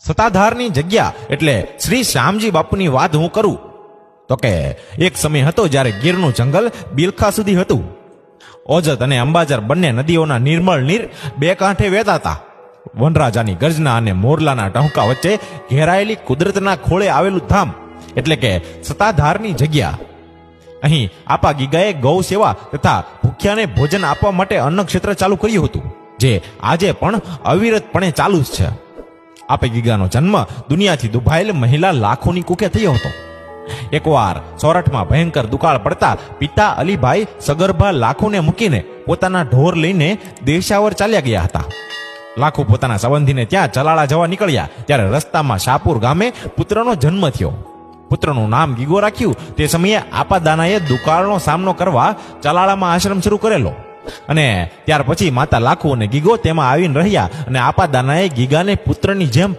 સતાધારની જગ્યા એટલે શ્રી શ્યામજી બાપુની વાત હું કરું તો કે એક સમય હતો જ્યારે ગીરનું જંગલ બિલખા સુધી હતું. ઓજત અને અંબાજર બંને નદીઓના નિર્મળ નીર બે કાંઠે વહેતા હતા. વનરાજાની ગર્જના અને મોરલાના ટહુકા વચ્ચે ઘેરાયેલી કુદરતના ખોળે આવેલું ધામ એટલે કે સતાધારની જગ્યા. અહીં આપા ગીગાએ ગૌ સેવા તથા ભૂખ્યાને ભોજન આપવા માટે અન્ન ક્ષેત્ર ચાલુ કર્યું હતું, જે આજે પણ અવિરતપણે ચાલુ જ છે. આપે ગીગાનો જન્મ દુનિયાથી દુભાયેલ મહિલા લાખોની કુખે થયો હતો. એકવાર સોરઠમાં ભયંકર દુકાળ પડતા પિતા અલીભાઈ સગર્ભા લાખોને મૂકીને પોતાના ઢોર લઈને દેશાવર ચાલ્યા ગયા હતા. લાખો પોતાના સંબંધીને ત્યાં ચલાળા જવા નીકળ્યા ત્યારે રસ્તામાં શાહપુર ગામે પુત્રનો જન્મ થયો. પુત્રનું નામ ગીગો રાખ્યું. તે સમયે આપા દાનાએ દુકાળનો સામનો કરવા ચલાળામાં આશ્રમ શરૂ કરેલો અને ત્યાર પછી માતા લાખો અને ગીગો તેમાં આવીને રહ્યા અને આપા દાનાએ ગીગાને પુત્રની જેમ